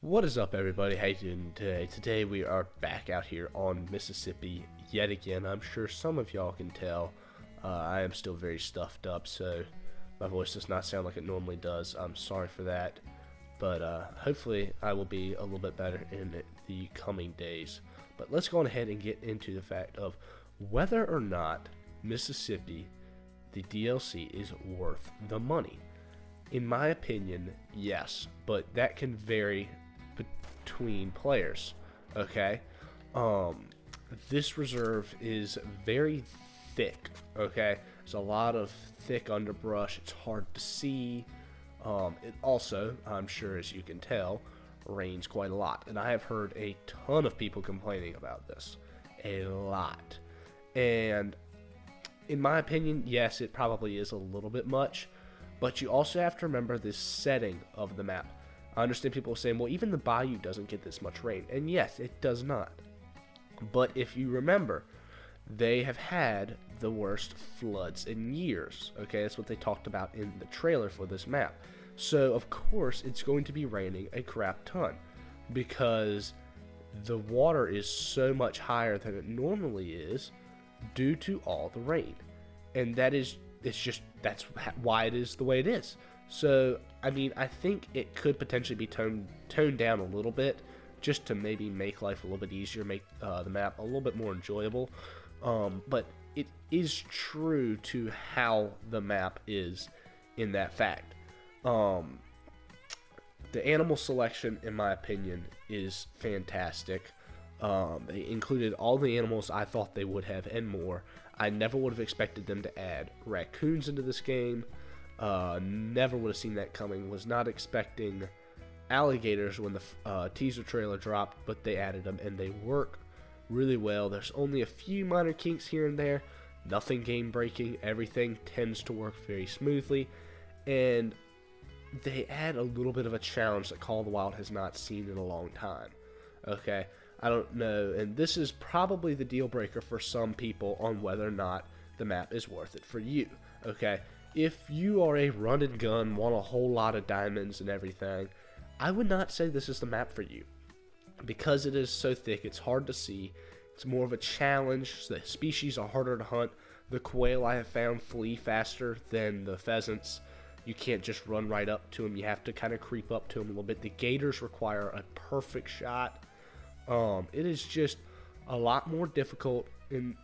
What is up, everybody? How you doing today? Today we are back out here on Mississippi yet again. I'm sure some of y'all can tell I am still very stuffed up, so my voice does not sound like it normally does. I'm sorry for that, but hopefully I will be a little bit better in the coming days. But let's go ahead and get into the fact of whether or not Mississippi, the DLC, is worth the money. In my opinion, yes, but that can vary between players. Okay, this reserve is very thick. Okay, there's a lot of thick underbrush. It's hard to see. It also, I'm sure as you can tell, rains quite a lot, and I have heard a ton of people complaining about this, a lot. And in my opinion, yes, it probably is a little bit much. But you also have to remember this setting of the map. I understand people saying, well, even the bayou doesn't get this much rain. And yes, it does not. But if you remember, they have had the worst floods in years. Okay, that's what they talked about in the trailer for this map. So, of course, it's going to be raining a crap ton. Because the water is so much higher than it normally is due to all the rain. And that's why it is the way it is. So, I mean, I think it could potentially be toned down a little bit, just to maybe make life a little bit easier, make the map a little bit more enjoyable. But it is true to how the map is in that fact. The animal selection, in my opinion, is fantastic. They included all the animals I thought they would have and more. I never would have expected them to add raccoons into this game. Never would have seen that coming. Was not expecting alligators when the teaser trailer dropped, but they added them and they work really well. There's only a few minor kinks here and there. Nothing game breaking. Everything tends to work very smoothly. And they add a little bit of a challenge that Call of the Wild has not seen in a long time. Okay, I don't know, and this is probably the deal breaker for some people on whether or not the map is worth it for you. Okay, if you are a run and gun, want a whole lot of diamonds and everything, I would not say this is the map for you. Because it is so thick, it's hard to see. It's more of a challenge. The species are harder to hunt. The quail I have found flee faster than the pheasants. You can't just run right up to them. You have to kind of creep up to them a little bit. The gators require a perfect shot. It is just a lot more difficult, and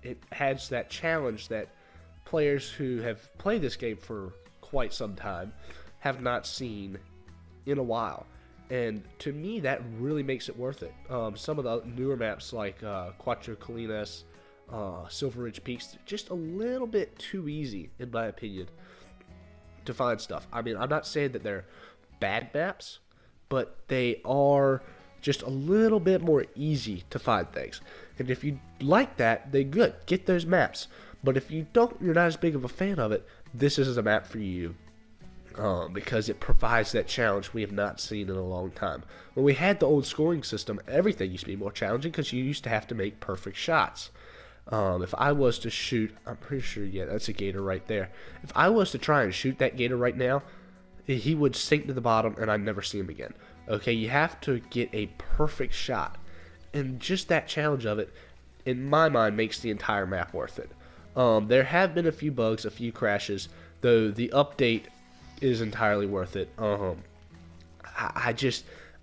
it has that challenge that players who have played this game for quite some time have not seen in a while. And to me, that really makes it worth it. Some of the newer maps like Cuatro Colinas, Silver Ridge Peaks, just a little bit too easy, in my opinion, to find stuff. I mean, I'm not saying that they're bad maps, but they are just a little bit more easy to find things. And if you like that, then good, get those maps. But if you don't, you're not as big of a fan of it, this is a map for you. Because it provides that challenge we have not seen in a long time. When we had the old scoring system, everything used to be more challenging because you used to have to make perfect shots. If I was to shoot, I'm pretty sure, yeah, that's a gator right there. If I was to try and shoot that gator right now, he would sink to the bottom and I'd never see him again. Okay, you have to get a perfect shot. And just that challenge of it, in my mind, makes the entire map worth it. There have been a few bugs, a few crashes, though the update is entirely worth it.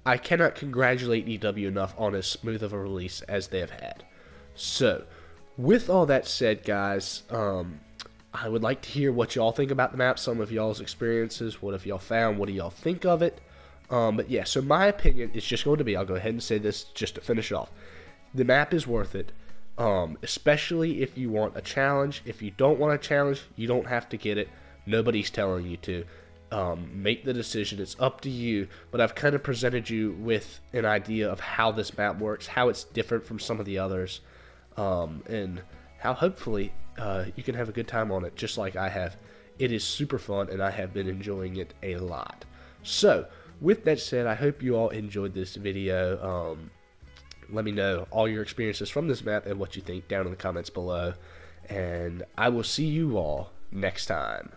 I cannot congratulate EW enough on as smooth of a release as they have had. So, with all that said, guys, I would like to hear what y'all think about the map, some of y'all's experiences, what have y'all found, what do y'all think of it? But yeah, so my opinion is just going to be, I'll go ahead and say this just to finish off. The map is worth it, especially if you want a challenge. If you don't want a challenge, you don't have to get it. Nobody's telling you to. Make the decision. It's up to you. But I've kind of presented you with an idea of how this map works, how it's different from some of the others, and how hopefully you can have a good time on it, just like I have. It is super fun, and I have been enjoying it a lot. So, with that said, I hope you all enjoyed this video. Let me know all your experiences from this map and what you think down in the comments below. And I will see you all next time.